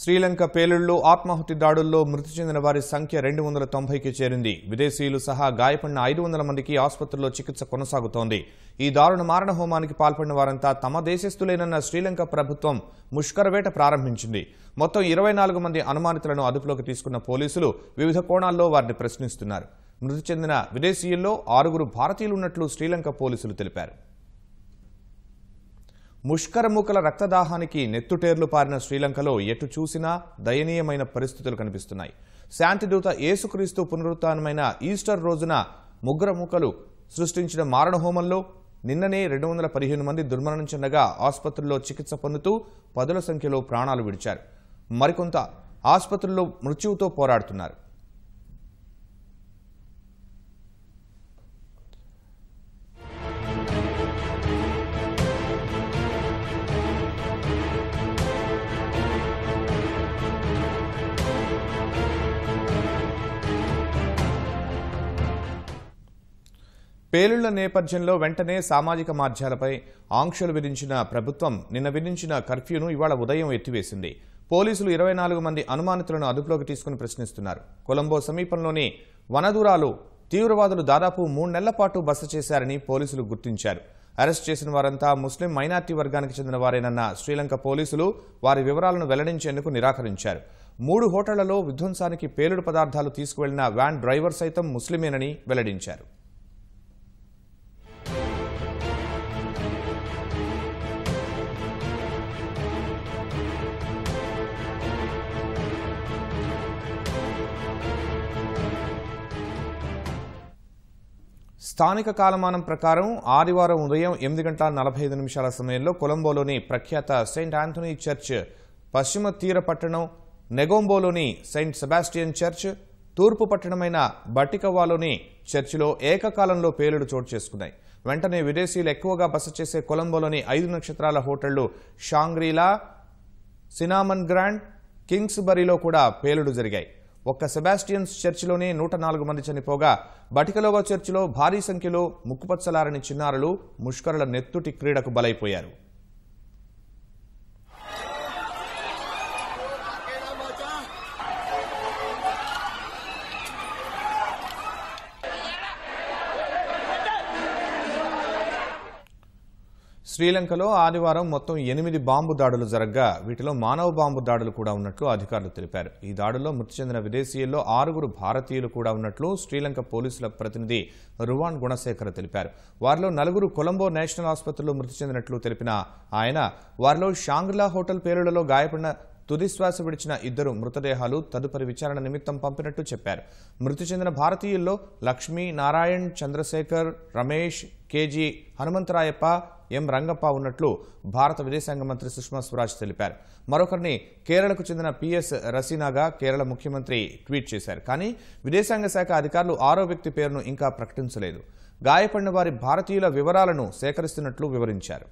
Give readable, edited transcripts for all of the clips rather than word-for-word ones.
శ్రీలంక పేలుళ్లు ఆత్మాహుతి దాడుల్లో మృతి చెందిన వారి సంఖ్య 290కి చేరింది. విదేశీయులు సహా గాయపడిన 500 మందికి ఆసుపత్రుల్లో చికిత్స కొనసాగుతోంది. ఈ దారుణ మారణ హోమానికి పాల్పడిన వారంతా తమ దేశస్థులేనన్న శ్రీలంక ప్రభుత్వం ముష్కరవేట ప్రారంభించింది. మొత్తం 24 మంది అనుమానితులను అదుపులోకి తీసుకున్న పోలీసులు వివిధ కోణాల్లో వారిని ప్రశ్నిస్తున్నారు. మృతి చెందిన విదేశీయుల్లో 6 భారతీయులు ఉన్నట్లు శ్రీలంక పోలీసులు తెలిపారు. ముష్కరమూకల రక్తదాహానికి నెత్తుటేర్లు పారిన శ్రీలంకలో ఎటు చూసినా దయనీయమైన పరిస్థితులు కనిపిస్తున్నాయి. శాంతిదూత యేసుక్రీస్తు పునరుత్థానమైన ఈస్టర్ రోజున ముగ్గురమూకలు సృష్టించిన మారణహోమంలో నిన్ననే 215 మంది దుర్మరణం చెందగా ఆసుపత్రుల్లో చికిత్స పొందుతూ పదుల సంఖ్యలో ప్రాణాలు విడిచారు. మరికొంత ఆసుపత్రుల్లో మృత్యువుతో పోరాడుతున్నారు. పేలుళ్ల నేపథ్యంలో వెంటనే సామాజిక మాధ్యమాలపై ఆంక్షలు విధించిన ప్రభుత్వం నిన్న విధించిన కర్ఫ్యూను ఇవాళ ఉదయం ఎత్తివేసింది. పోలీసులు 24 మంది అనుమానితులను అదుపులోకి తీసుకుని ప్రశ్నిస్తున్నారు. కొలంబో సమీపంలోని వనదూరాలో తీవ్రవాదులు దాదాపు 3 నెలల పాటు బస చేశారని పోలీసులు గుర్తించారు. అరెస్ట్ చేసిన వారంతా ముస్లిం మైనార్టీ వర్గానికి చెందిన వారేనన్న శ్రీలంక పోలీసులు వారి వివరాలను వెల్లడించేందుకు నిరాకరించారు. 3 హోటళ్లలో విధ్వంసానికి పేలుడు పదార్థాలు తీసుకువెళ్లిన వ్యాన్ డ్రైవర్ సైతం ముస్లిమేనని వెల్లడించారు. స్థానిక కాలమానం ప్రకారం ఆదివారం ఉదయం 8:45 సమయంలో కొలంబోలోని ప్రఖ్యాత సెయింట్ ఆంథోనీ చర్చ్, పశ్చిమ తీర పట్టణం నెగోంబోలోని సెయింట్ సెబాస్టియన్ చర్చ్, తూర్పు పట్టణమైన బటికవాలోని చర్చిలో ఏకకాలంలో పేలుడు చోటు చేసుకున్నాయి. వెంటనే విదేశీయులు ఎక్కువగా బస చేసే కొలంబోలోని 5 నక్షత్రాల హోటళ్లు షాంగ్రీలా, సినామన్ గ్రాండ్, కింగ్స్బరీలో కూడా పేలుడు జరిగాయి. ఒక్క సెబాస్టియన్స్ చర్చిలోనే 104 మంది చనిపోగా బటికలోవా చర్చిలో భారీ సంఖ్యలో ముక్కుపచ్చలారని చిన్నారులు ముష్కరుల నెత్తుటి క్రీడకు బలైపోయారు. శ్రీలంకలో ఆదివారం మొత్తం 8 బాంబు దాడులు జరగ్గా వీటిలో మానవ బాంబు దాడులు కూడా ఉన్నట్లు అధికారులు తెలిపారు. ఈ దాడుల్లో మృతి చెందిన విదేశీయుల్లో 6 భారతీయులు కూడా ఉన్నట్లు శ్రీలంక పోలీసుల ప్రతినిధి రువాన్ గుణశేఖర్ తెలిపారు. వారిలో 4 కొలంబో నేషనల్ ఆసుపత్రిలో మృతి చెందినట్లు తెలిపిన ఆయన వారిలో షాంగ్రిలా హోటల్ పేలుళ్లలో గాయపడిన తుదిశ్వాస విడిచిన 2 మృతదేహాలు తదుపరి విచారణ నిమిత్తం పంపినట్టు చెప్పారు. మృతి చెందిన భారతీయుల్లో లక్ష్మీ నారాయణ్, చంద్రశేఖర్, రమేష్, కేజీ హనుమంతరాయప్ప, ఎం రంగప్ప ఉన్నట్లు భారత విదేశాంగ మంత్రి సుష్మా స్వరాజ్ తెలిపారు. మరొకరిని కేరళకు చెందిన పిఎస్ రసీనాగా కేరళ ముఖ్యమంత్రి ట్వీట్ చేశారు. కానీ విదేశాంగ శాఖ అధికారులు 6వ వ్యక్తి పేరును ఇంకా ప్రకటించలేదు. గాయపడిన వారి భారతీయుల వివరాలను సేకరిస్తున్నట్లు వివరించారు.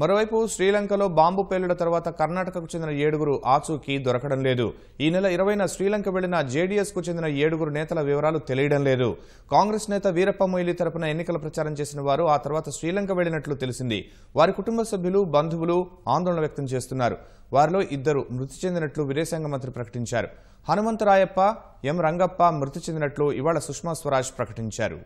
మరోవైపు శ్రీలంకలో బాంబు పేలుళ్ల తర్వాత కర్ణాటకకు చెందిన 7 ఆచూకీ దొరకడం లేదు. ఈ నెల 20న శ్రీలంక వెళ్లిన జేడీఎస్కు చెందిన 7 నేతల వివరాలు తెలియడం లేదు. కాంగ్రెస్ నేత వీరప్ప మొయిలీ తరపున ఎన్నికల ప్రచారం చేసిన వారు ఆ తర్వాత శ్రీలంక వెళ్లినట్లు తెలిసింది. వారి కుటుంబ సభ్యులు, బంధువులు ఆందోళన వ్యక్తం చేస్తున్నారు. వారిలో 2 మృతి చెందినట్లు విదేశాంగ మంత్రి ప్రకటించారు. హనుమంతరాయప్ప, ఎం రంగప్ప మృతి చెందినట్లు ఇవాళ సుష్మా స్వరాజ్ ప్రకటించారు.